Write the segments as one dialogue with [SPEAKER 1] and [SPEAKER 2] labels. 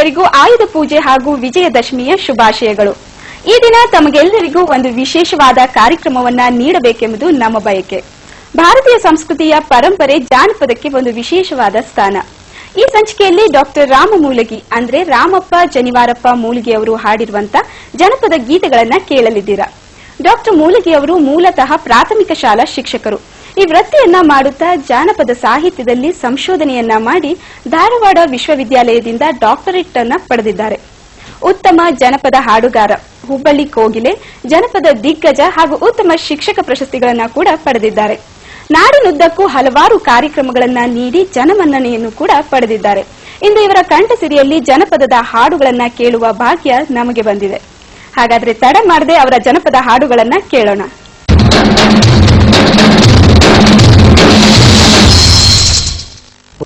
[SPEAKER 1] ಎಲ್ಲರಿಗೂ ಆಯುಧ ಪೂಜೆ ಹಾಗೂ ವಿಜಯದಶಮಿಯ ಶುಭಾಶಯಗಳು. ಈ ದಿನ ತಮಗೆಲ್ಲರಿಗೂ ಒಂದು ವಿಶೇಷವಾದ ಕಾರ್ಯಕ್ರಮವನ್ನ ನೀಡಬೇಕೆಂಬುದು ನಮ್ಮ ಬಯಕೆ. ಭಾರತೀಯ ಸಂಸ್ಕೃತಿಯ ಪರಂಪರೆ ಜಾನಪದಕ್ಕೆ ಒಂದು ವಿಶೇಷವಾದ ಸ್ಥಾನ. ಈ ಸಂಚಿಕೆಯಲ್ಲಿ ಡಾಕ್ಟರ್ ರಾಮ ಮೂಲಗಿ ಅಂದ್ರೆ ರಾಮಪ್ಪ ಜನಿವಾರಪ್ಪ ಮೂಲಿಗೆ ಅವರು ಹಾಡಿರುವಂತ ಜನಪದ ಗೀತೆಗಳನ್ನ ಕೇಳಲಿದ್ದೀರಾ. ಡಾಕ್ಟರ್ ಮೂಲಗಿ ಅವರು ಮೂಲತಃ ಪ್ರಾಥಮಿಕ ಶಾಲಾ ಶಿಕ್ಷಕರು. ಈ ವೃತ್ತಿಯನ್ನ ಮಾಡುತ್ತಾ ಜಾನಪದ ಸಾಹಿತ್ಯದಲ್ಲಿ ಸಂಶೋಧನೆಯನ್ನ ಮಾಡಿ ಧಾರವಾಡ ವಿಶ್ವವಿದ್ಯಾಲಯದಿಂದ ಡಾಕ್ಟರೇಟ್ ಅನ್ನ ಪಡೆದಿದ್ದಾರೆ. ಉತ್ತಮ ಜನಪದ ಹಾಡುಗಾರ, ಹುಬ್ಬಳ್ಳಿ ಕೋಗಿಲೆ, ಜನಪದ ದಿಗ್ಗಜ ಹಾಗೂ ಉತ್ತಮ ಶಿಕ್ಷಕ ಪ್ರಶಸ್ತಿಗಳನ್ನ ಕೂಡ ಪಡೆದಿದ್ದಾರೆ. ನಾಡಿನುದ್ದಕ್ಕೂ ಹಲವಾರು ಕಾರ್ಯಕ್ರಮಗಳನ್ನ ನೀಡಿ ಜನಮನ್ನಣೆಯನ್ನು ಕೂಡ ಪಡೆದಿದ್ದಾರೆ. ಇಂದು ಇವರ ಕಂಠಸಿರಿಯಲ್ಲಿ ಜನಪದದ ಹಾಡುಗಳನ್ನ ಕೇಳುವ ಭಾಗ್ಯ ನಮಗೆ ಬಂದಿದೆ. ಹಾಗಾದ್ರೆ ತಡ ಮಾಡದೆ ಅವರ ಜನಪದ ಹಾಡುಗಳನ್ನ ಕೇಳೋಣ.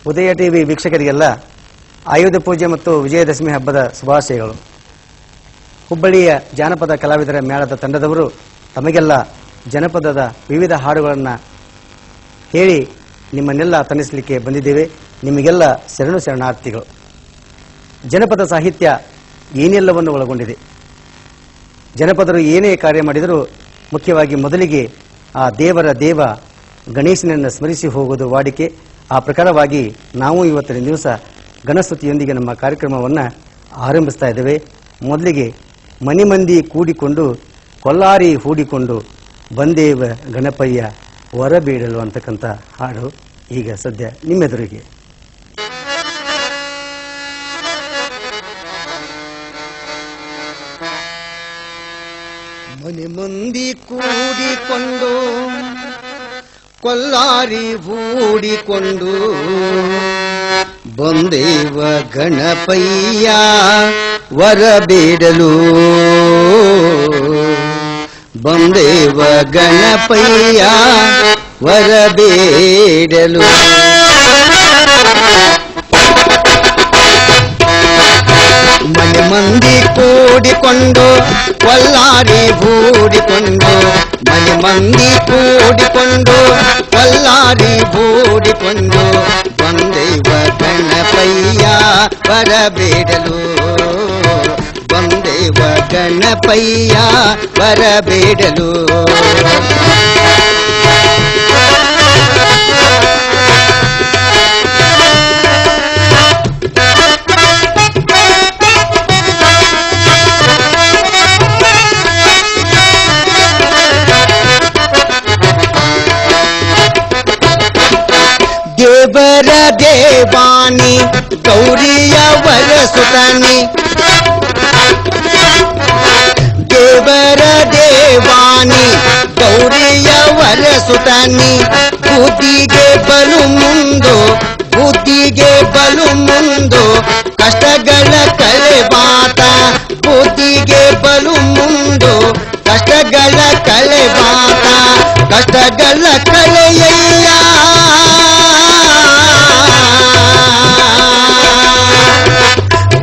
[SPEAKER 2] ಉದಯ ಟಿವಿ ವೀಕ್ಷಕರಿಗೆಲ್ಲ ಆಯುಧ ಪೂಜೆ ಮತ್ತು ವಿಜಯದಶಮಿ ಹಬ್ಬದ ಶುಭಾಶಯಗಳು. ಹುಬ್ಬಳ್ಳಿಯ ಜಾನಪದ ಕಲಾವಿದರ ಮೇಳದ ತಂಡದವರು ತಮಗೆಲ್ಲ ಜನಪದದ ವಿವಿಧ ಹಾಡುಗಳನ್ನು ಹೇಳಿ ನಿಮ್ಮನ್ನೆಲ್ಲ ತಣಿಸಲಿಕ್ಕೆ ಬಂದಿದ್ದೇವೆ. ನಿಮಗೆಲ್ಲ ಶರಣಾರ್ಥಿಗಳು. ಜನಪದ ಸಾಹಿತ್ಯ ಏನೆಲ್ಲವನ್ನು ಒಳಗೊಂಡಿದೆ. ಜನಪದರು ಏನೇ ಕಾರ್ಯ ಮಾಡಿದರೂ ಮುಖ್ಯವಾಗಿ ಮೊದಲಿಗೆ ಆ ದೇವರ ದೇವ ಗಣೇಶನನ್ನು ಸ್ಮರಿಸಿ ಹೋಗುವುದು ವಾಡಿಕೆ. ಆ ಪ್ರಕಾರವಾಗಿ ನಾವು ಇವತ್ತಿನ ದಿವಸ ಗಣಸ್ತುತಿಯೊಂದಿಗೆ ನಮ್ಮ ಕಾರ್ಯಕ್ರಮವನ್ನು ಆರಂಭಿಸ್ತಾ ಇದ್ದೇವೆ. ಮೊದಲಿಗೆ ಮನೆ ಮಂದಿ ಕೂಡಿಕೊಂಡು ಕೊಲ್ಲಾರಿ ಹೂಡಿಕೊಂಡು ಬಂದೇವ ಗಣಪಯ್ಯ ಹೊರಬೀಡಲು ಅಂತಕ್ಕಂಥ ಹಾಡು ಈಗ ಸದ್ಯ ನಿಮ್ಮೆದುರಿಗೆ.
[SPEAKER 3] ಮನೆ ಮಂದಿ ಕೂಡಿಕೊಂಡು ಕೊಲ್ಲಾರಿ ಹೂಡಿಕೊಂಡು ಬಂದೇವ ಗಣಪಯ್ಯ ವರಬೇಡಲು, ಬಂದೇವ ಗಣಪಯ್ಯ ವರಬೇಡಲು. ಮನೆ ಮಂದಿ ಕೂಡಿಕೊಂಡು ಕೊಲ್ಲಾರಿ ಹೂಡಿಕೊಂಡು, ಮನೆ ಮಂದಿ ಕೂಡಿಕೊಂಡು ಕೊಲ್ಲಾರಿ ಹೂಡಿಕೊಂಡು ಬಂದೇವ ಗಣಪಯ್ಯ ಬರಬೇಡಲು, ಬಂದೇವ ಗಣಪಯ್ಯ ಬರಬೇಡಲು. ದೇವರ ದೇವಾನಿ ಗೌರಿಯ ವರಸುತನಿ, ದೇವರ ದೇವಾನಿ ಗೌರಿಯ ವರಸುತನಿ. ಬುದ್ಧಿಗೆ ಬಲು ಮುಂದು, ಬುದ್ಧಿಗೆ ಬಲು ಮುಂದು ಕಷ್ಟಗಳ ಕಳೆಬಾತ, ಬುದ್ಧಿಗೆ ಬಲು ಮುಂದು ಕಷ್ಟಗಳ ಕಳೆಬಾತ, ಕಷ್ಟಗಳ ಕಳೆಯಯ್ಯ,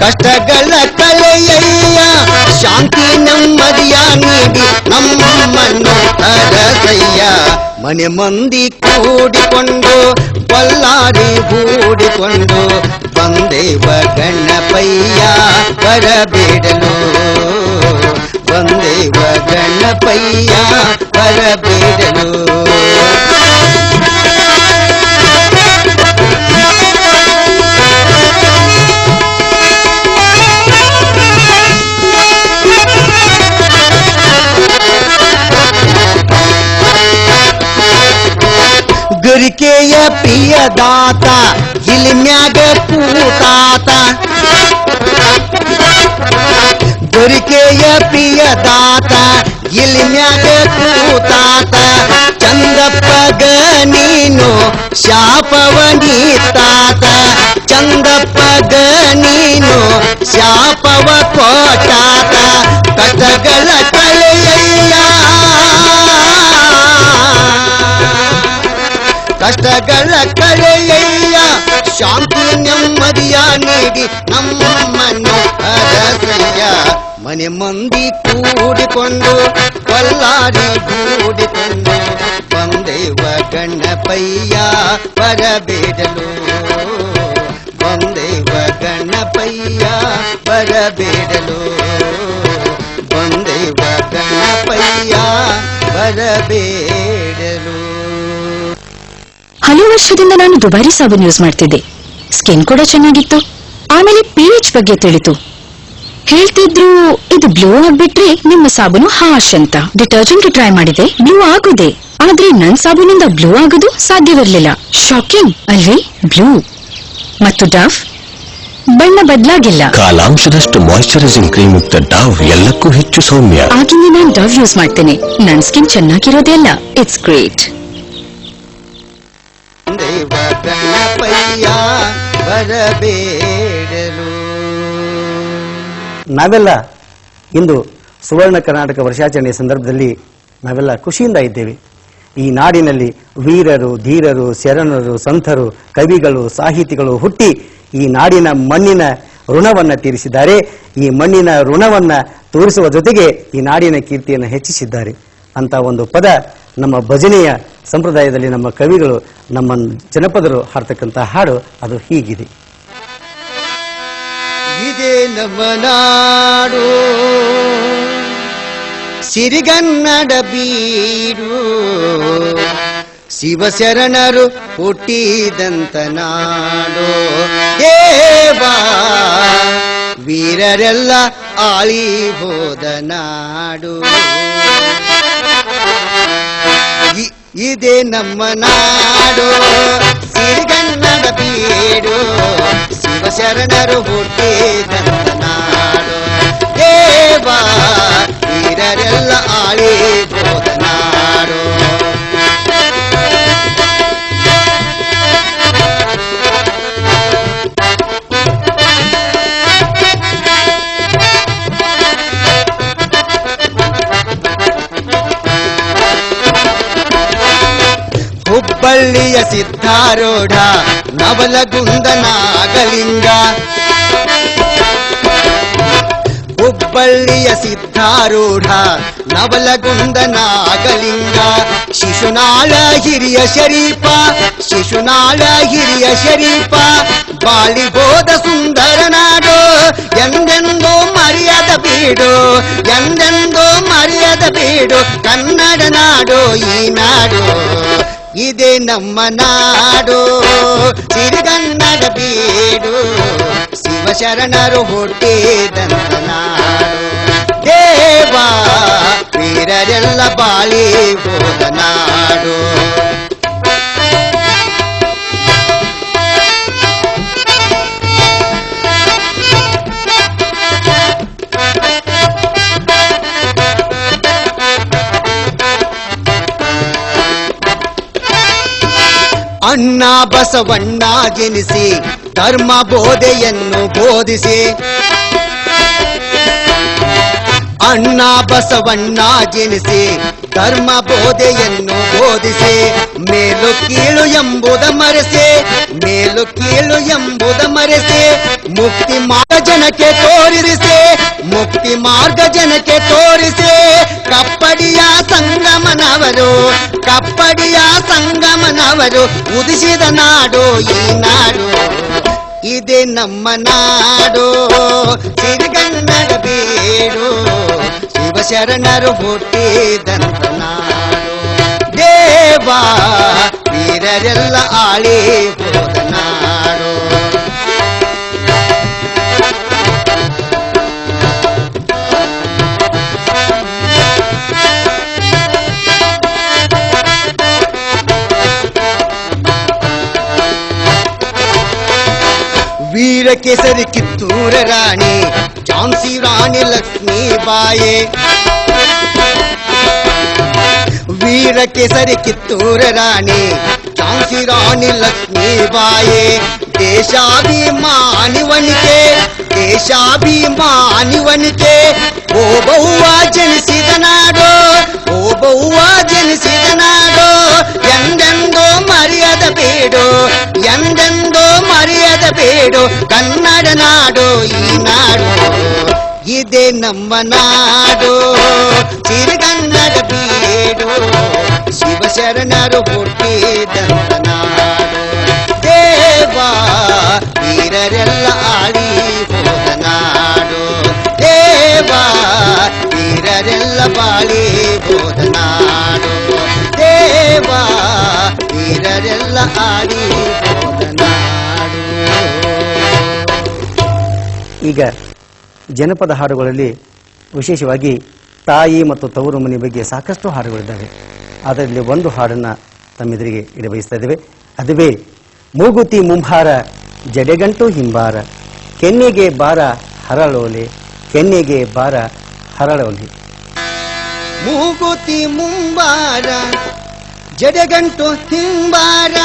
[SPEAKER 3] ಕಷ್ಟಗಳ ಕಳೆಯಯ್ಯ. ಶಾಂತಿ ನೆಮ್ಮದಿಯ ನೀಡಿ ನಮ್ಮನ್ನು ಹರಸಯ್ಯ. ಮನೆ ಮಂದಿ ಕೂಡಿಕೊಂಡು ಕೊಲ್ಲಾರಿ ಹೂಡಿಕೊಂಡು ಬಂದೇವ ಗಣಪಯ್ಯ ಬರಬೇಡಲು, ಬಂದೇವ ಗಣಪಯ್ಯ ಬರಬೇಡಲು. ಗರಿಕೆಯ ಪ್ರಿಯದಾತ ಇಲ್ಮ್ಯಾಗ ಕೂತಾತ, ಗರಿಕೆಯ ಪ್ರಿಯದಾತ ಇಲ್ಮ್ಯಾಗ ಕೂತಾತ. ಚಂದಪ್ಪಗ ನೀನು ಶಾಪವ ನೀತಾತ, ಚಂದಪ್ಪಗ ನೀನು ಶಾಪವ ಕೊಟ್ಟಾತ. ಕಷ್ಟಗಳ ಕಳೆಯಯ್ಯ, ಕಷ್ಟಗಳ ಕಳೆಯಯ್ಯ. ಶಾಂತಿ ನೆಮ್ಮದಿಯ ನೀಡಿ ನಮ್ಮನ್ನು ಹರಸಯ್ಯ. ಮನೆ ಮಂದಿ ಕೂಡಿಕೊಂಡು ಕೊಲ್ಲಾರಿ ಹೂಡಿಕೊಂಡು ಬಂದೇವ ಗಣಪಯ್ಯ ಬರಬೇಡಲು, ಬಂದೇವ ಗಣಪಯ್ಯ ಬರಬೇಡಲು ಬಂದೇವ ಗಣಪಯ್ಯ ಬರಬೇಡಲು.
[SPEAKER 4] ಹಲವು ವರ್ಷದಿಂದ ನಾನು ದುಬಾರಿ ಸಾಬೂನು ಯೂಸ್ ಮಾಡ್ತಿದ್ದೆ. ಸ್ಕಿನ್ ಕೂಡ ಚೆನ್ನಾಗಿತ್ತು. ಆಮೇಲೆ pH ಬಗ್ಗೆ ತಿಳಿತು. ಹೇಳ್ತಿದ್ರು ಇದು ಬ್ಲೂ ಆಗ್ಬಿಟ್ರೆ ನಿಮ್ಮ ಸಾಬೂನು ಹಾಶ್ ಅಂತ. ಡಿಟರ್ಜೆಂಟ್ ಟ್ರೈ ಮಾಡಿದೆ, ಬ್ಲೂ ಆಗುದೆ. ಆದ್ರೆ ನನ್ ಸಾಬೂನಿಂದ ಬ್ಲೂ ಆಗೋದು ಸಾಧ್ಯವಿರಲಿಲ್ಲ. ಶಾಕಿಂಗ್ ಅಲ್ವೇ? ಬ್ಲೂ ಮತ್ತು ಡವ್ ಬಣ್ಣ ಬದಲಾಗಿಲ್ಲ.
[SPEAKER 5] ಕಾಲಾಂಶದಷ್ಟು ಮಾಯಿಶ್ಚರೈಸಿಂಗ್ ಕ್ರೀಮ್ ಯುಕ್ತ ಡವ್ ಎಲ್ಲಕ್ಕೂ ಹೆಚ್ಚು ಸೌಮ್ಯ.
[SPEAKER 4] ಆಗಿಂದ ನಾನು ಡವ್ ಯೂಸ್ ಮಾಡ್ತೇನೆ. ನನ್ ಸ್ಕಿನ್ ಚೆನ್ನಾಗಿರೋದೇ ಅಲ್ಲ. It's great.
[SPEAKER 3] ದೇವ ಗಣಪಯ್ಯ ಬರಬೇಡಲು.
[SPEAKER 2] ನಾವೆಲ್ಲ ಇಂದು ಸುವರ್ಣ ಕರ್ನಾಟಕ ವರ್ಷಾಚರಣೆಯ ಸಂದರ್ಭದಲ್ಲಿ ನಾವೆಲ್ಲ ಖುಷಿಯಿಂದ ಇದ್ದೇವೆ. ಈ ನಾಡಿನಲ್ಲಿ ವೀರರು, ಧೀರರು, ಶರಣರು, ಸಂತರು, ಕವಿಗಳು, ಸಾಹಿತಿಗಳು ಹುಟ್ಟಿ ಈ ನಾಡಿನ ಮಣ್ಣಿನ ಋಣವನ್ನ ತೀರಿಸಿದ್ದಾರೆ. ಈ ಮಣ್ಣಿನ ಋಣವನ್ನ ತೋರಿಸುವ ಜೊತೆಗೆ ಈ ನಾಡಿನ ಕೀರ್ತಿಯನ್ನು ಹೆಚ್ಚಿಸಿದ್ದಾರೆ ಅಂತ ಒಂದು ಪದ ನಮ್ಮ ಭಜನೆಯ ಸಂಪ್ರದಾಯದಲ್ಲಿ ನಮ್ಮ ಕವಿಗಳು, ನಮ್ಮ ಜನಪದರು ಹಾಡ್ತಕ್ಕಂಥ ಹಾಡು ಅದು ಹೀಗಿದೆ.
[SPEAKER 3] ಇದೇ ನಮ್ಮ ನಾಡು ಸಿರಿಗನ್ನಡ ಬೀಡು, ಶಿವಶರಣರು ಹುಟ್ಟಿದಂತ ನಾಡು. ದೇವಾ ವೀರರೆಲ್ಲ ಆಳಿ ಹೋದ ನಾಡು. ಇದೇ ನಮ್ಮ ನಾಡು ಸಿರಿಗನ್ನಡ ಬೀಡು, ಶಿವಶರಣರು ಹುಟ್ಟಿದಂತ ನಾಡು. ದೇವಾ ವೀರರೆಲ್ಲ ಆಳಿ ಹೋದ ನಾಡು. ಹುಬ್ಬಳ್ಳಿಯ ಸಿದ್ಧಾರೂಢ ನವಲಗುಂದ ನಾಗಲಿಂಗ. ಹುಬ್ಬಳ್ಳಿಯ ಸಿದ್ಧಾರೂಢ ನವಲಗುಂದ ನಾಗಲಿಂಗ. ಶಿಶುನಾಳ ಹಿರಿಯ ಶರೀಫ, ಶಿಶುನಾಳ ಹಿರಿಯ ಶರೀಫ ಬಾಳಿ ಹೋದ ಸುಂದರ ನಾಡು. ಎಂದೆಂದೋ ಮರ್ಯಾದ ಬೀಡು, ಎಂದೆಂದೋ ಮರ್ಯಾದ ಬೀಡು ಕನ್ನಡ ನಾಡು. ಈ ನಾಡು ಇದೇ ನಮ್ಮ ನಾಡು ಸಿರಿಗನ್ನಡ ಬೀಡು, ಶಿವಶರಣರು ಹುಟ್ಟಿದಂತ ನಾಡು. ದೇವಾ ವೀರರೆಲ್ಲ ಬಾಳಿ ಹೋದ ನಾಡು. ಅಣ್ಣ ಬಸವಣ್ಣ ಜನಿಸಿ ಧರ್ಮ ಬೋಧೆಯನ್ನು ಬೋಧಿಸಿ, ಅಣ್ಣ ಬಸವಣ್ಣ ಜನಿಸಿ ಧರ್ಮ ಬೋಧೆಯನ್ನು ಬೋಧಿಸಿ, ಮೇಲು ಕೀಳು ಎಂಬುದ ಮರೆಸಿ, ಮೇಲು ಕೀಳು ಎಂಬುದ ಮರೆಸಿ ಮುಕ್ತಿ ಮಾರ್ಗ ಜನಕ್ಕೆ ತೋರಿಸಿ, ಮುಕ್ತಿ ಮಾರ್ಗ ಜನಕ್ಕೆ ತೋರಿಸಿ. ಕಪ್ಪಡಿಯ ಸಂಗಮನವರು, ಕಪ್ಪಡಿಯ ಸಂಗಮನವರು ಉದಿಸಿದ ನಾಡು ಈ ನಾಡು. ಇದೇ ನಮ್ಮ ನಾಡು ಸಿರಿಗನ್ನಡ ಬೀಡು, ಶಿವಶರಣರು ಹುಟ್ಟಿದಂತ ನಾಡು. ದೇವಾ ವೀರರೆಲ್ಲ ಆಳಿ ಹೋದ ನಾಡು. ವೀರ ಕೇಸರಿ ಕಿತ್ತೂರ ರಾಣಿ ಝಾನ್ಸಿ ರಾಣಿ ಲಕ್ಷ್ಮೀಬಾಯಿ. ವೀರ ಕೇಸರಿ ಕಿತ್ತೂರ ರಾಣಿ ಝಾನ್ಸಿ ರಾಣಿ ಲಕ್ಷ್ಮೀಬಾಯಿ. ದೇಶಾಭಿಮಾನಿ ವನಿತೆ, ದೇಶಾಭಿಮಾನಿ ವನಿತೆ ಓಬವ್ವ ಜನಿಸಿದ ನಾಡು, ಓಬವ್ವ ಜನಿಸಿದ ನಾಡು. ಎಂದೆಂದೋ ಮರ್ಯಾದ ಬೇಡು, ಎಂದೆಂದೋ ಮರ್ಯಾದ ಬೇಡು ಕನ್ನಡ ನಾಡು. ಈ ನಾಡು ಇದೇ ನಮ್ಮ ನಾಡು ಸಿರಿಗನ್ನಡ ಬೀಡು, ಶಿವಶರಣರು ಹುಟ್ಟಿದಂತ ನಾಡು. ದೇವಾ ವೀರರೆಲ್ಲ ಆಳಿ ಹೋದ ನಾಡು. ಬಾ ವೀರರೆಲ್ಲ ಆಡಿ ಹೋದನಾಡು.
[SPEAKER 2] ಈಗ ಜನಪದ ಹಾಡುಗಳಲ್ಲಿ ವಿಶೇಷವಾಗಿ ತಾಯಿ ಮತ್ತು ತವರು ಮನೆ ಬಗ್ಗೆ ಸಾಕಷ್ಟು ಹಾಡುಗಳಿದ್ದಾವೆ. ಅದರಲ್ಲಿ ಒಂದು ಹಾಡನ್ನು ತಮ್ಮೆದುರಿಗೆ ಇಡಬಯಸ್ತಾ ಇದ್ದೇವೆ. ಅದುವೇ ಮೂಗುತಿ ಮುಂಭಾರ ಜಡೆಗಂಟು ಹಿಂಬಾರ ಕೆನ್ನೆಗೆ ಬಾರ ಹರಳೋಲೆ ಕೆನ್ನೆಗೆ ಬಾರ ಹರಳೋಲೆ.
[SPEAKER 3] ಮೂಗುತಿ ಮುಂಬಾರ ಜಡೆಗಂಟು ಹಿಂಬಾರ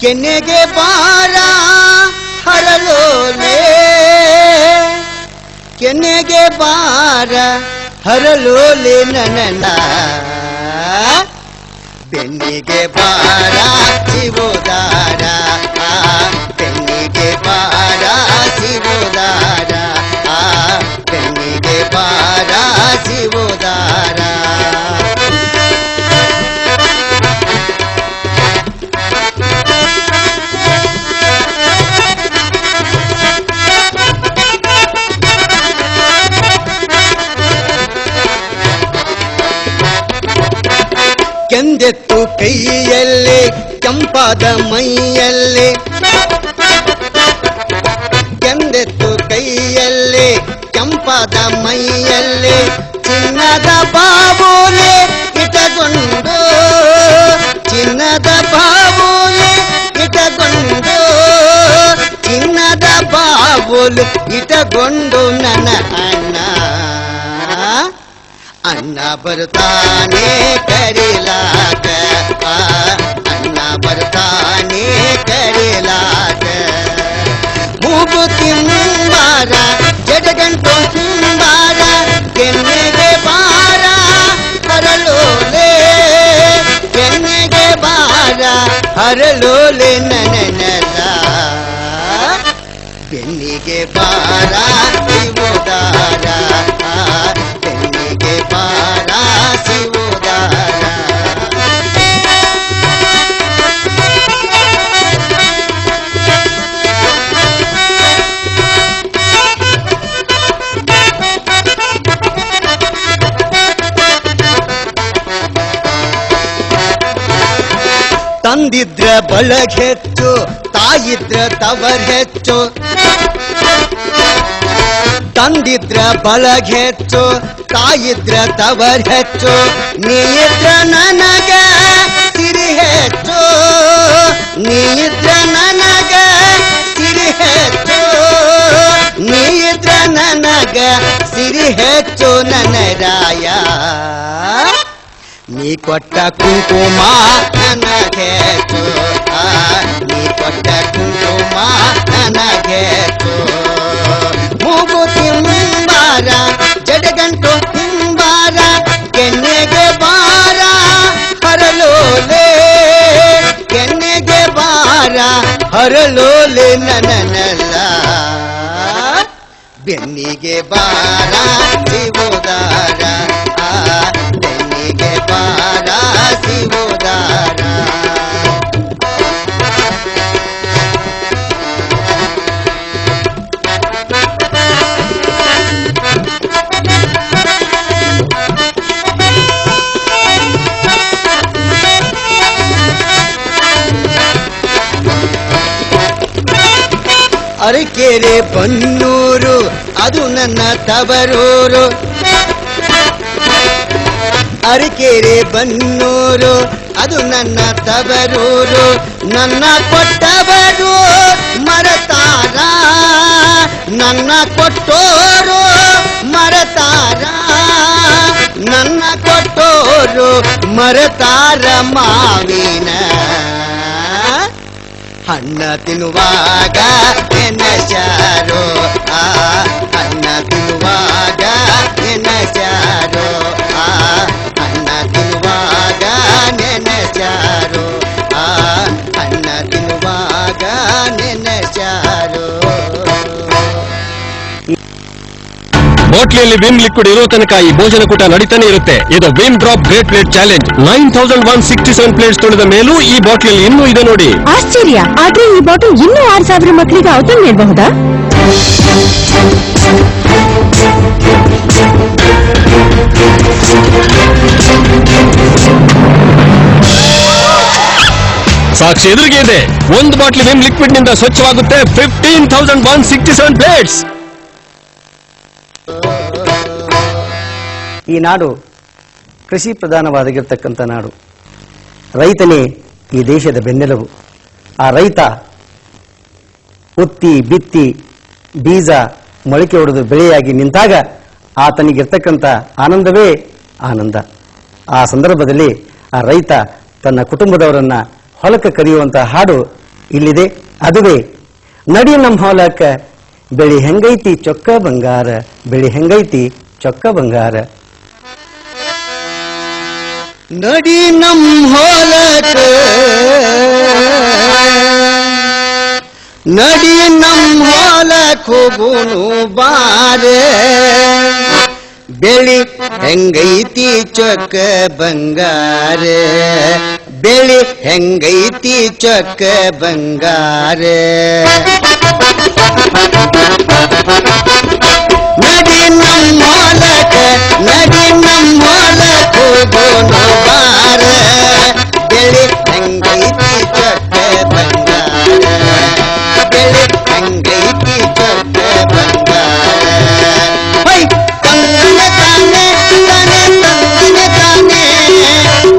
[SPEAKER 3] ಕೆನ್ನೆಗೆ ಬಾರ ಹರಳೋಲೆ ಕೆನ್ನೆಗೆ ಬಾರ ಹರಳೋಲೆ ನನ್ನ ಬೆನ್ನಿಗೆ ಬಾರ ಶಿವೋದಾರ ಬೆನ್ನಿಗೆ ಬಾರ ಶಿವೋದಾರ ಬೆನ್ನಿಗೆ ಬಾರ ಶಿವೋದಾರ. ಕೆಂದೆತ್ತು ಕೈಯಲ್ಲಿ ಕೆಂಪಾದ ಮೈಯಲ್ಲಿ ಕೆಂದೆತ್ತು ಕೈಯಲ್ಲಿ ಕೆಂಪಾದ ಮೈಯಲ್ಲಿ ಚಿನ್ನದ ಬಾಬೂಲೆ ಇಟಗೊಂಡು ಚಿನ್ನದ ಬಾಬೂಲೆ ಇಟಗೊಂಡು ಚಿನ್ನದ ಬಾಬೂಲು ಇಟಗೊಂಡು ನನ್ನ ಅಣ್ಣ ಅಣ್ಣ ಬರ್ತಾನೆ ಕರಿಲಾಕ ಅಣ್ಣ ಬರ್ತಾನೆ ಕರಿಲಾಕ. ಮೂಗುತಿ ಮುಂಬಾರ ಜಡಗಂಟು ಹಿಂಬಾರ ಕೆನ್ನೆಗೆ ಬಾರ ಹರಳೋಲೆ ಕೆನ್ನೆಗೆ ಬಾರ ಹರಳೋಲೆ ನನ್ನಲ್ಲ ಬೆನ್ನಿಗೆ ಬಾರ ಶಿವೋದಾರ ಬೆನ್ನಿಗೆ ಬಾರ ಶಿವೋದಾರ. ತಂದಿದ್ರ ಬಳಗ ಹೆಚ್ಚು ತಾಯಿದ್ರ ತವರ್ ಹೆಚ್ಚು ತಂದಿದ್ರ ಬಳಗ ಹೆಚ್ಚು ತಾಯಿದ್ರ ತವರ್ ಹೆಚ್ಚು ನೀಯಿದ್ರ ನನಗ ಸಿರಿ ಹೆಚ್ಚು ನೀಯಿದ್ರ ನನಗ ಸಿರಿ ಹೆಚ್ಚು ನೀಯಿದ್ರ ನನಗ ಸಿರಿ ಹೆಚ್ಚು ನನ್ನ ರಾಯ. ನೀ ಕೊಟ್ಟ ಕುಂಕುಮ ನನಗೆಚ್ಚು ನೀ ಕೊಟ್ಟ ಕುಂಕುಮ ನನಗೆಚ್ಚು. ಮೂಗುತಿ ಮುಂಬಾರ ಜಡಗಂಟು ಹಿಂಬಾರ ಕೆನ್ನೆಗೆ ಬಾರ ಹರಳೋಲೆ ಕೆನ್ನೆಗೆ ಬಾರ ಹರಳೋಲೆ ನನ್ನಲ್ಲ ಬೆನ್ನಿಗೆ ಬಾರ ಶಿವೋದಾರ ಬೆನ್ನಿಗೆ ಬಾರ ಶಿವೋದಾರ. ಅರಕೆರೆ ಬನ್ನೂರು ಅದು ನನ್ನ ತವರೂರು ಅರಕೆರೆ ಬನ್ನೂರು ಅದು ನನ್ನ ತವರೂರು ನನ್ನ ಕೊಟ್ಟವರು ಮರತಾರ ನನ್ನ ಕೊಟ್ಟೋರು ಮರತಾರ ನನ್ನ ಕೊಟ್ಟೋರು ಮರತಾರ ಮಾವಿನ ಹಣ್ಣ ತಿನ್ನುವಾಗ ನೆನಚಾರೋ ಹಣ್ಣ ತಿನ್ನುವಾಗ ನೆನಚಾರೋ ಹಣ್ಣ ತಿನ್ನುವಾಗ ನೆನಚಾರೋ ಹಣ್ಣ ತಿನ್ನುವಾಗ ನೆನಚಾರೋ.
[SPEAKER 5] ಹೋಟ್ಲಿಯಲ್ಲಿ ವಿಮ್ ಲಿಕ್ವಿಡ್ ಇರೋ ತನಕ ಈ ಭೋಜನ ಕೂಟ ನಡೀತಾನೆ ಇರುತ್ತೆ. ಇದು Vim drop great plate challenge 9167 plates ತೊಳೆದ ಮೇಲೂ ಈ ಬಾಟ್ಲಿಯಲ್ಲಿ ಇನ್ನೂ ಇದೆ ನೋಡಿ.
[SPEAKER 4] ಆಶ್ಚರ್ಯ. ಆದ್ರೆ ಈ ಬಾಟಲ್ ಇನ್ನೂ 6000 ಮಕ್ಕಳಿಗೆ ಔತಣ ನೀಡಬಹುದಾ?
[SPEAKER 5] ಬಾಕ್ಸ್ ಎದುರಿಗೆ ಇದೆ. ಒಂದು ಬಾಟ್ಲಿ ವಿಮ್ ಲಿಕ್ವಿಡ್ ನಿಂದ ಸ್ವಚ್ಛವಾಗುತ್ತೆ. 15,167 ಪ್ಲೇಟ್ಸ್.
[SPEAKER 2] ಈ ನಾಡು ಕೃಷಿ ಪ್ರಧಾನವಾಗಿರ್ತಕ್ಕಂಥ ನಾಡು. ರೈತನೇ ಈ ದೇಶದ ಬೆನ್ನೆಲುಬು. ಆ ರೈತ ಉತ್ತಿ ಬಿತ್ತಿ ಬೀಜ ಮೊಳಕೆ ಹೊಡೆದು ಬೆಳೆಯಾಗಿ ನಿಂತಾಗ ಆತನಿಗಿರ್ತಕ್ಕಂಥ ಆನಂದವೇ ಆನಂದ. ಆ ಸಂದರ್ಭದಲ್ಲಿ ಆ ರೈತ ತನ್ನ ಕುಟುಂಬದವರನ್ನ ಹೊಲಕ್ಕೆ ಕರೆಯುವಂತಹ ಹಾಡು ಇಲ್ಲಿದೆ. ಅದುವೇ ನಡಿ ನಮ್ಮ ಹೊಲಕ್ಕ ಬೆಳಿ ಹೆಂಗೈತಿ ಚೊಕ್ಕ ಬಂಗಾರ, ಬೆಳಿ ಹೆಂಗೈತಿ ಚೊಕ್ಕ ಬಂಗಾರ.
[SPEAKER 3] ನಡಿ ನಮ್ ಹೊಲಕ ನಡಿ ನಮ್ ಹೊಲಕ್ ಹೋಗುನು ಬಾರೆ, ಬೆಳಿ ಹೆಂಗೈತಿ ಚೊಕ್ಕ ಬಂಗಾರ, ಬೆಳಿ ಹೆಂಗೈತಿ ಚೊಕ್ಕ ಬಂಗಾರ. ನಡಿ ನಮ್ ಹೊಲಕ ನಡಿ ನಮ್ ಹೊಲಕ್ ಹೋಗೋನು ಬಾರ, ಬೆಳಿ ಹೆಂಗೈತಿ ಚೊಕ್ಕ ಬಂಗಾರ, ಬೆಳಿ ಹೆಂಗೈತಿ ಚೊಕ್ಕ ಬಂಗಾರ. ಹೈ ತಂದನೆ ತಾನೆ ತಾನೆ ತಂದನೆ ತಾನೆ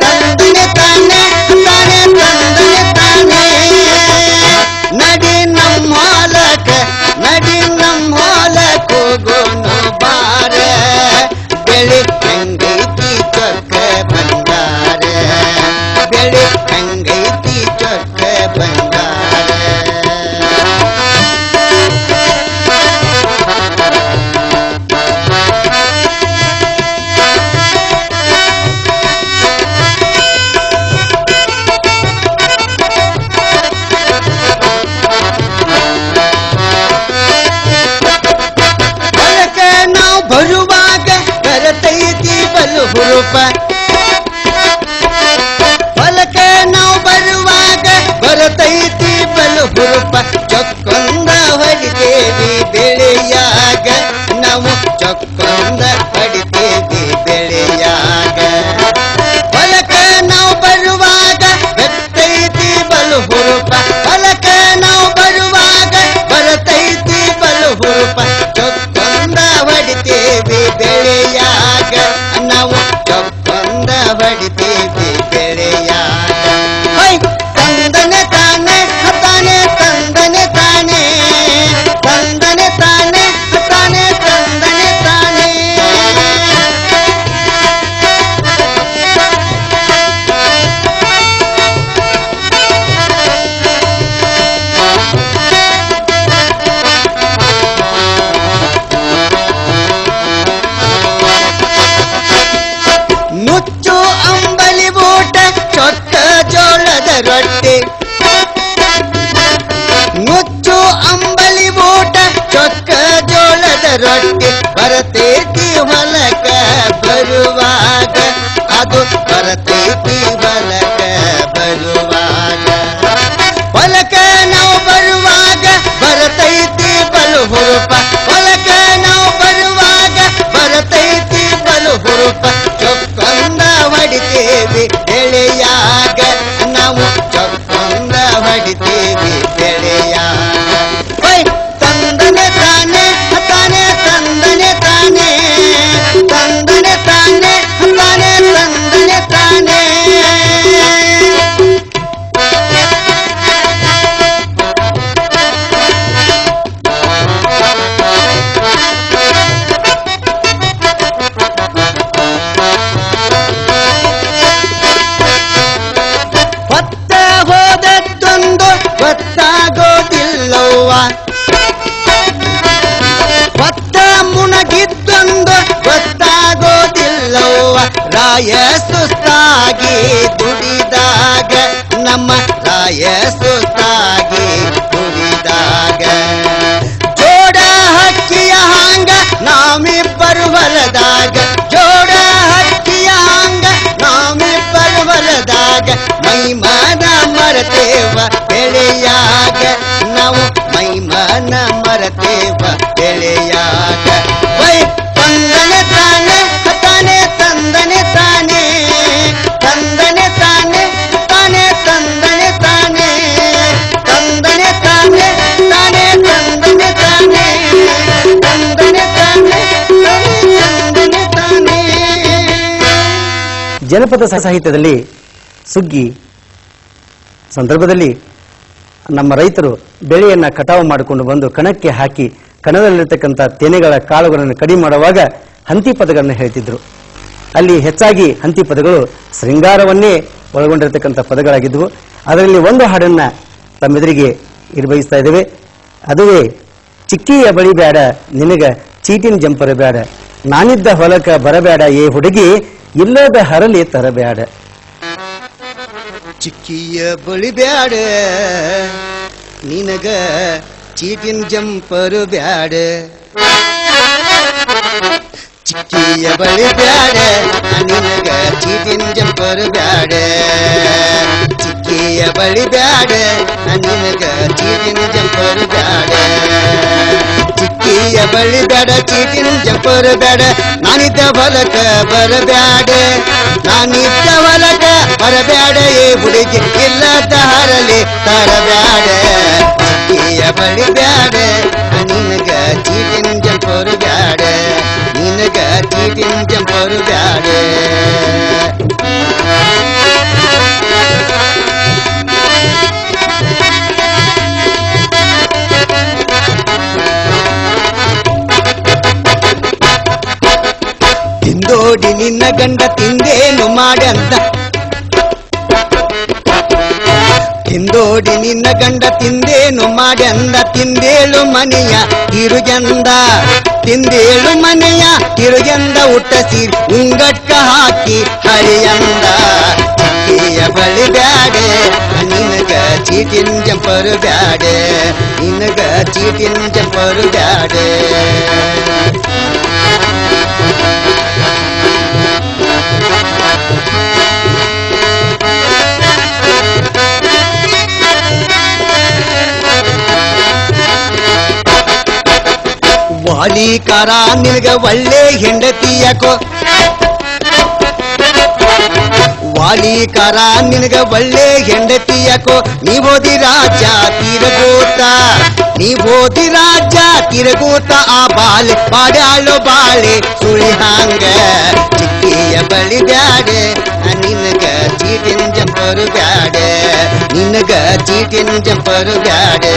[SPEAKER 3] ತಂದನೆ ತಾನೆ ತಾನೆ ತಂದನೆ ತಾನೆ. ನಡಿ ನಮ್ ಹೊಲಕ ನಡಿ ನಮ್ ಹೊಲಕ್ ಹೋಗೋನು ಬಾರ, ಬೆಳಿ ಹೆಂಗೈತಿ ಚೊಕ್ಕ ಬಂಗಾರ, ಬೆಳಿ ಹೆಂಗೈತಿ ಚೊಕ್ಕ ಬಂಗಾರ. ಹೊಲಕ ನಾವು ಬರುವಾಗ ಬರತೈತಿ ಬಲು ಹುರುಪ, ಹೊಲಕ ನಾವು ಬರುವಾಗ ಬರತೈತಿ ಬಲು ಹುರುಪ. ಚೊಕ್ಕೊಂದ ಹೊಡಿತೇವಿ ಬೆಳೆಯಾಗ ನಾವು ಚೊಕ್ಕೊಂದ ಹೊಡಿತೇವಿ ಬೆಳೆಯಾಗ. ಹೊಲಕ ನಾವು ಬರುವಾಗ ಬರ್ತೈತಿ ಬಲು ಹುರುಪ, ಹೊಲಕ ನಾವು ಬರುವಾಗ ಬರತೈತಿ ಬಲು ಹುರುಪ. ಚೊಕ್ಕೊಂದ ಹೊಡಿತೇವಿ ಬೆಳೆಯಾಗ ನಾವು ಚೊಕ್ಕೊಂದ ಹೊಡಿತೇವಿ ಬೆಳೆಯಾಗ. ಹೈ ತಂದನೆ ತಾನೆ ತಾನೆ ತಂದನೆ ತಾನೆ ತಂದನೆ ತಾನೆ ತಾನೆ ತಂದನೆ ತಾನೆ. ನುಚ್ಚು ಅಂಬಲಿ ಊಟ ಚೊಕ್ಕ ಜೋಳದ ರೊಟ್ಟಿ, ನುಚ್ಚು ಅಂಬಲಿ ಊಟ ಚೊಕ್ಕ ಜೋಳದ ರೊಟ್ಟಿ. ಬರತೈತಿ ಹೊಲಕ ಬರುವಾಗ ಅದು ಬರತೈತಿ ಹೊಲಕ ಬರುವಾಗ. ಹೊಲಕ ನಾವು ಬರುವಾಗ ಬರತೈತಿ ಬಲು ಹುರುಪ, ಹೊಲಕ ನಾವು ಬರುವಾಗ ಬರತೈತಿ ಬಲು ಹುರುಪ. ಚೊಕ್ಕೊಂದ ಹೊಡಿತೇವಿ ಬೆಳೆಯಾಗ ನಾವು ಚೊಕ್ಕೊಂದ ಹೊಡಿತೇವಿ ಬೆಳೆಯಾಗ. ಹೈ ತಂದನೆ ತಾನೆ ತಾನೆ ತಂದನೆ ತಾನೆ ತಂದನೆ ತಾನೆ ತಾನೆ ತಂದನೆ ತಾನೆ. ಹೊತ್ತ ಹೋದದ್ದೊಂದು ಗೊತ್ತಾಗೋದಿಲ್ಲವ್ವ, ಹೊತ್ತ ಮುಣಗಿದ್ದೊಂದು ಗೊತ್ತಾಗೋದಿಲ್ಲವ್ವ. ರಾಯ ಸುಸ್ತಾಗಿ ದುಡಿದಾಗ ನಮ್ಮ ರಾಯ ಸುಸ್ತಾಗಿ ದುಡಿದಾಗ. ಜೋಡ ಹಕ್ಕಿಯ ಹಾಂಗ ನಾವಿಬ್ಬರು ಹೊಲದಾಗ, ಜೋಡ ಹಕ್ಕಿಯ ಹಾಂಗ ನಾವಿಬ್ಬರು ಹೊಲದಾಗ. ಮೈಮಾನ ಮರತೇವ ಬೆಳೆಯಾಗ ನಾವು ಮೈಮಾನ ಮರತೇವ ಬೆಳೆಯಾಗ. ವೈ ತಂದನೆ ತಾನೆ ತಾನೆ ತಂದನೆ ತಾನೆ ತಂದನೆ ತಾನೆ ತಾನೆ ತಂದನೆ ತಾನೆ.
[SPEAKER 2] ಜನಪದ ಸಾಹಿತ್ಯದಲ್ಲಿ ಸುಗ್ಗಿ ಸಂದರ್ಭದಲ್ಲಿ ನಮ್ಮ ರೈತರು ಬೆಳೆಯನ್ನ ಕಟಾವು ಮಾಡಿಕೊಂಡು ಬಂದು ಕಣಕ್ಕೆ ಹಾಕಿ ಕಣದಲ್ಲಿರ್ತಕ್ಕಂಥ ತೆನೆಗಳ ಕಾಳುಗಳನ್ನು ಕಡಿಮೆ ಮಾಡುವಾಗ ಹಂತಿ ಪದಗಳನ್ನು ಹೇಳ್ತಿದ್ರು. ಅಲ್ಲಿ ಹೆಚ್ಚಾಗಿ ಹಂತಿ ಪದಗಳು ಶೃಂಗಾರವನ್ನೇ ಒಳಗೊಂಡಿರತಕ್ಕಂಥ ಪದಗಳಾಗಿದ್ದವು. ಅದರಲ್ಲಿ ಒಂದು ಹಾಡನ್ನ ತಮ್ಮೆದುರಿಗೆ ನಿರ್ವಹಿಸ್ತಾ ಇದ್ದೇವೆ. ಅದುವೇ ಚಿಕ್ಕಿಯ ಬಳಿ ಬೇಡ ನಿನಗ ಚೀಟಿನ ಜಂಪರ ಬೇಡ, ನಾನಿದ್ದ ಹೊಲಕ ಬರಬೇಡ ಏ ಹುಡುಗಿ ಇಲ್ಲದ ಹರಲಿ ತರಬೇಡ.
[SPEAKER 3] ಚಿಕ್ಕಿಯ ಬಳಿ ಬ್ಯಾಡ ನಿನಗ ಚೀಟಿನ ಜಂಪರು ಬ್ಯಾಡ, ಚಿಕ್ಕಿಯ ಬಳಿ ಬ್ಯಾಡ ನಿನಗ ಚೀಟಿನ ಜಂಪರು ಬ್ಯಾಡ, ಚಿಕ್ಕಿಯ ಬಳಿ ಬ್ಯಾಡ ನಿನಗ ಚೀಟಿನ ಜಂಪರು ಬ್ಯಾಡ, ಚಿಕ್ಕಿಯ ಬಳಿ ಬೇಡ ಚೀಟಿನ ಜಂಪರು ಬೇಡ, ನಾನಿದ್ದ ಹೊಲಕ ಬರಬ್ಯಾಡ, ನಾನಿದ್ದ ಹೊಲಕ ಬರಬ್ಯಾಡ ಏ ಹುಡುಗಿ ಇಲ್ಲದ ಹರಲಿ ತರಬ್ಯಾಡ, ಚಿಕ್ಕಿಯ ಬಳಿ ಬ್ಯಾಡ ನಿನಗ ಚೀಟಿನ ಜಂಪರು ಬ್ಯಾಡ, ನಿನಗ ಚೀಟಿನ ಜಂಪರು ಬ್ಯಾಡ. ತಿಂದೋಡಿ ನಿನ್ನ ಗಂಡ ತಿಂದೇನು ಮಾಡ್ಯಂತ, ತಿಂದೋಡಿ ನಿನ್ನ ಗಂಡ ತಿಂದೇನು ಮಾಡ್ಯಂದ, ತಿಂದೇಳು ಮನೆಯ ಕಿರುಗಂದ, ತಿಂದೇಳು ಮನೆಯ ಕಿರುಗಂದ ಉಟ್ಟ ಸೀರೆ ಉಂಗಟ್ಟ ಹಾಕಿ ಹಳಿಯಂದ, ಚಿಕ್ಕಿಯ ಬಳಿ ಬ್ಯಾಡೆ ನಿನಗ ಚೀಟಿನ ಜಂಪರು ಬ್ಯಾಡೆ, ನಿನಗ ಚೀಟಿನ ಜಂಪರು ಬ್ಯಾಡೆ. ವಾಲಿಕಾರ ನಿನಗ ಒಳ್ಳೆ ಹೆಂಡತಿಯಕೋ, ವಾಲಿಕಾರ ನಿನಗ ಒಳ್ಳೆ ಹೆಂಡತಿಯಕೋ, ನೀವೋದಿ ರಾಜ ತಿರುಗೂತ, ನೀವೋದಿ ರಾಜ ತಿರುಗೂತ ಆ ಬಾಲೆ ಬಾಡ್ಯಾಳು ಬಾಳೆ ಸುಳಿ ಹಾಂಗ, ಚಿಕ್ಕಿಯ ಬಳಿ ಬ್ಯಾಡೆ ನಿನಗ ಚೀಟಿನ ಜಂಪರು ಬ್ಯಾಡೆ, ನಿನಗ ಚೀಟಿನ ಜಂಪರು ಬ್ಯಾಡೆ.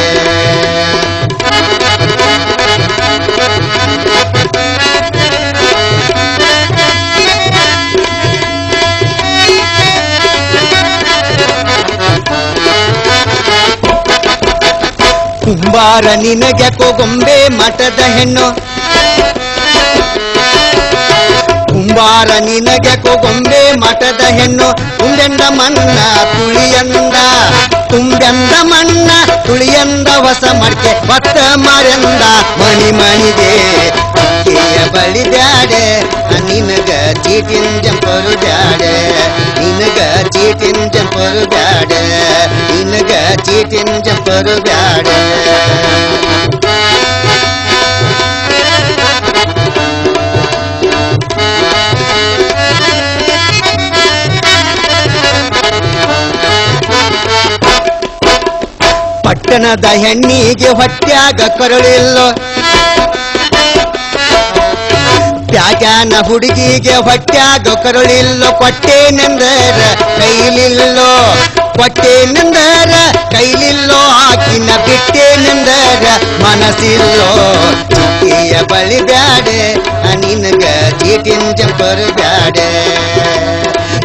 [SPEAKER 3] ಕುಂಬಾರ ನಿನಗ್ಯಾಕೋ ಗೊಂಬೆ ಮಠದ ಹೆಣ್ಣು, ಕುಂಬಾರ ನಿನಗ್ಯಾಕೋ ಗೊಂಬೆ ಮಠದ ಹೆಣ್ಣು, ತುಂಬೆಂದ ಮಣ್ಣ ತುಳಿಯಂದ, ತುಂಬೆಂದ ಮಣ್ಣ ತುಳಿಯಂದ ಹೊಸ ಮಡ್ಕೆ ಭತ್ತ ಮಾರೆಂದ ಮಣಿ ಮಣಿಗೆ, ಚಿಕ್ಕಿಯ ಬಳಿ ಬ್ಯಾಡೆ ನಿನಗ ಚೀಟಿನ ಜಂಪರು ಬ್ಯಾಡೆ, ನಿನಗ ಚೀಟಿನ ಜಂಪರು ಬ್ಯಾಡೆ, ನಿನಗ ಚೀಟಿನ ಜಂಪರು ಬ್ಯಾಡೆ. ಪಟ್ಟಣದ ಹೆಣ್ಣಿಗೆ ಹೊಟ್ಯಾಗ ಕರುಳಿಲ್ಲೋ, ಪ್ಯಾಗ್ಯಾನ ಹುಡುಗಿಗೆ ಹೊಟ್ಯಾಗ ಕರುಳಿಲ್ಲೋ, ಕೊಟ್ಟೇನೆಂದರ ಕೈಲಿಲ್ಲೋ, ಕೊಟ್ಟೇನೆಂದರ ಕೈಲಿಲ್ಲೋ, ಆಕಿನ ಬಿಟ್ಟೇನೆಂದರ ಮನಸ್ಸಿಲ್ಲೋ, ಚಿಕ್ಕಿಯ ಬಳಿ ಬ್ಯಾಡೆ ನಿನಗ ಚೀಟಿನ ಜಂಪರು ಬ್ಯಾಡೆ,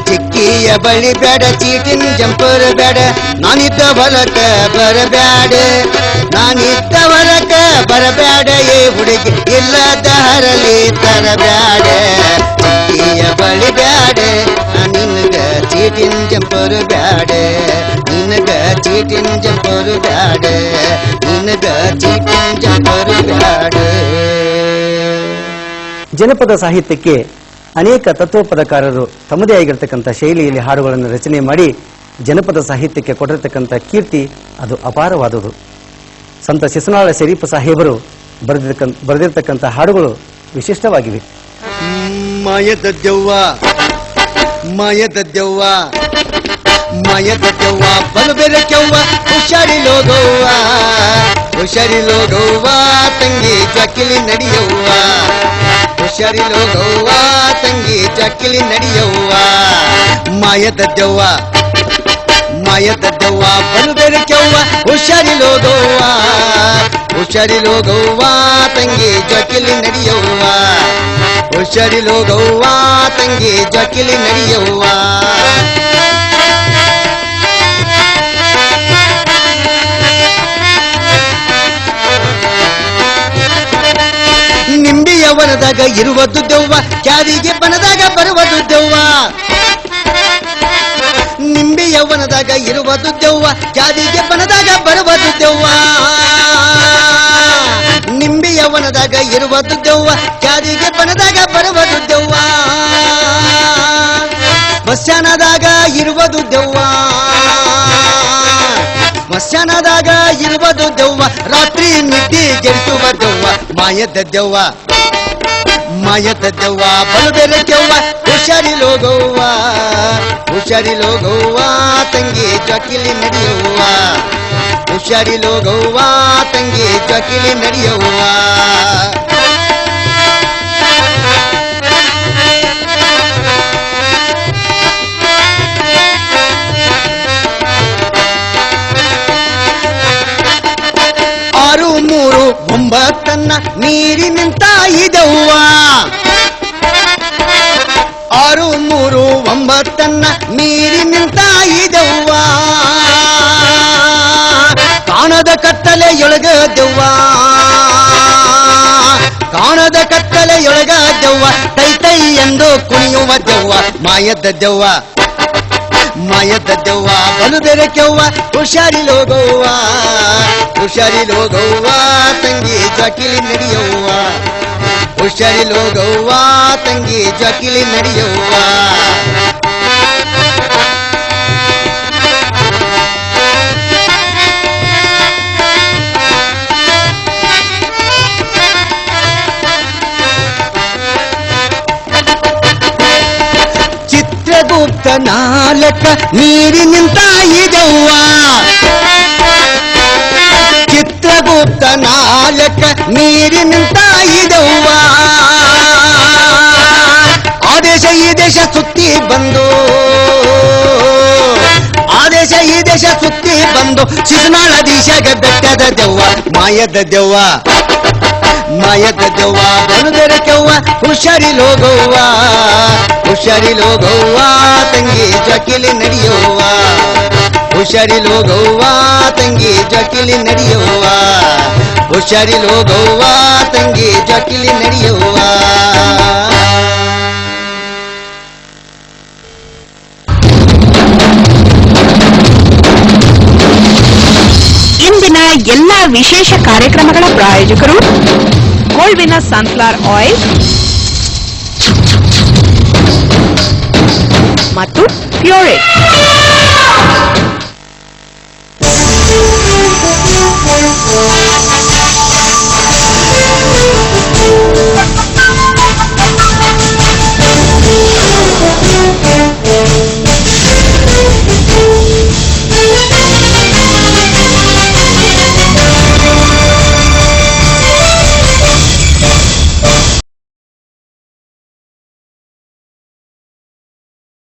[SPEAKER 3] ಚಿಕ್ಕಿಯ ಬಳಿ ಬೇಡ ಚೀಟಿನ ಜಂಪರು ಬೇಡ, ನಾನಿದ್ದ ಹೊಲಕ ಬರಬ್ಯಾಡ, ನಾನಿದ್ದ ಹೊಲಕ ಬರಬ್ಯಾಡ ಏ ಹುಡುಗಿ ಇಲ್ಲದ ಹರಲಿ ತರಬ್ಯಾಡ, ಚಿಕ್ಕಿಯ ಬಳಿ ಬ್ಯಾಡ ನಿನಗ ಚೀಟಿನ ಜಂಪರು ಬ್ಯಾಡ, ನಿನಗ ಚೀಟಿನ ಜಂಪರು ಬ್ಯಾಡ, ನಿನಗ ಚೀಟಿನ ಜಂಪರು ಬ್ಯಾಡ.
[SPEAKER 2] ಜನಪದ ಸಾಹಿತ್ಯಕ್ಕೆ ಅನೇಕ ತತ್ವಪದಕಾರರು ತಮ್ಮದೇ ಆಗಿರತಕ್ಕಂಥ ಶೈಲಿಯಲ್ಲಿ ಹಾಡುಗಳನ್ನು ರಚನೆ ಮಾಡಿ ಜನಪದ ಸಾಹಿತ್ಯಕ್ಕೆ ಕೊಟ್ಟಿರತಕ್ಕಂಥ ಕೀರ್ತಿ ಅದು ಅಪಾರವಾದುದು. ಸಂತ ಶಿಶುನಾಳ ಶರೀಫ್ ಸಾಹೇಬರು ಬರೆದಿರತಕ್ಕಂಥ ಹಾಡುಗಳು ವಿಶಿಷ್ಟವಾಗಿವೆ.
[SPEAKER 3] ಮಾಯದ ದೆವ್ವ ಮಾಯದ ದೆವ್ವ ಮಾಯದ ದೆವ್ವ ಬಲು ಬೆರಕೆವ್ವ, ಹುಷಾರಿಲೋಗವ್ವ ಹುಷಾರಿಲೋಗವ್ವ, ತಂಗಿ ಜಕಿಲಿ ನಡಿಯವ್ವ, ಹುಷಾರಿ ಹುಷಾರಿಲೋಗವ್ವ ತಂಗಿ ಜಕಿಲಿ ನಡೆಯವ್ವ ಮಾಯದ ದೆವ್ವ ಬಲು ಬೆರಕೆವ್ವ ಹುಷಾರಿಲೋಗವ್ವ ತಂಗಿ ಜಕಿಲಿ ನಡೆಯವ್ವ ಹುಷಾರಿಲೋಗವ್ವ ತಂಗಿ ಜಕಿಲಿ ನಡೆಯವ್ವ ನಿಂಬಿಯ ವನದಾಗ ಇರುವುದು ದೆವ್ವ ಕ್ಯಾರಿಗೆ ಬನದಾಗ ಬರುವುದು ದೆವ್ವ ನಿಂಬಿಯ ವನದಾಗ ಇರುವುದು ದೆವ್ವ ಕ್ಯಾರಿಗೆ ಬನದಾಗ ಬರುವುದು ದೆವ್ವ ನಿಂಬಿಯ ವನದಾಗ ಇರುವುದು ದೆವ್ವ ಕ್ಯಾರಿಗೆ ಬನದಾಗ ಬರುವುದು ದೆವ್ವ ಮಸ್ಯಾನದಾಗ ಇರುವುದು ದೆವ್ವ ಮಸ್ಯಾನದಾಗ ಇರುವುದು ದೆವ್ವ ರಾತ್ರಿ ನಿದ್ದೆ ಗೆಡಿಸುವ ದೆವ್ವ ಮಾಯದ ದೆವ್ವ ಬಲು ಬೆರಕೆವ್ವ ಹುಷಾರಿಲೋಗವ್ವ ತಂಗಿ ಜಕಿಲಿ ನಡೆಯವ್ವ ಹುಷಾರಿಲೋಗವ್ವ ತಂಗಿ ಜಕಿಲಿ ನಡೆಯವ್ವ ಆರು ಮೂರು ಒಂಬತ್ತನ್ನ ನೀರಿನಿಂತ ಇದವ್ವ ಆರು ಮೂರು ಒಂಬತ್ತನ್ನ ನೀರಿನಿಂತ ಇದವ್ವ ಕಾಣದ ಕತ್ತಲೆಯೊಳಗ ದೆವ್ವ ತೈ ಎಂದು ಕುಣಿಯುವ ದೆವ್ವ ಮಾಯದ ದೆವ್ವ ಬಲು ಬೆರಕೆವ್ವ ಹುಷಾರಿಲೋಗವ್ವ ತಂಗಿ ಜಕಿಲಿ ನಡೆಯವ್ವ ಹುಷಾರಿಲೋಗವ್ವ ತಂಗಿ ಜಕಿಲಿ ನಡೆಯವ್ವ ಚಿತ್ರಗುಪ್ತ ನಾಲಕ ನೀರಿನಿಂತ ಇದವ್ವ ಚಿತ್ರಗುಪ್ತ ನಾಲಕ ನೀರಿನಿಂತ ಇದವ್ವ ಆದೇಶ ಈ ದೇಶ ಸುತ್ತಿ ಬಂದು ಶಿಶುನಾಳ ದಿಶಾಗ ಬೆಟ್ಟದ ದೆವ್ವ ಮಾಯದ ದೆವ್ವ ಬಲು ಬೆರಕೆವ್ವ ಹುಷಾರಿಲೋಗವ್ವ ತಂಗಿ ಜಕಿಲಿ ನಡೆಯವ್ವ ಹುಷಾರಿಲೋಗವ್ವ ತಂಗಿ ಜಕಿಲಿ ನಡೆಯವ್ವ ತಂಗಿ ಜಕಿಲಿ ನಡೆಯವ್ವ
[SPEAKER 1] ಇಂದಿನ ಎಲ್ಲಾ ವಿಶೇಷ ಕಾರ್ಯಕ್ರಮಗಳ ಪ್ರಾಯೋಜಕರು ಗೋಲ್ವಿನ ಸನ್ಫ್ಲವರ್ ಆಯಿಲ್ ಮತ್ತು ಪ್ಯೂರಿಟ್.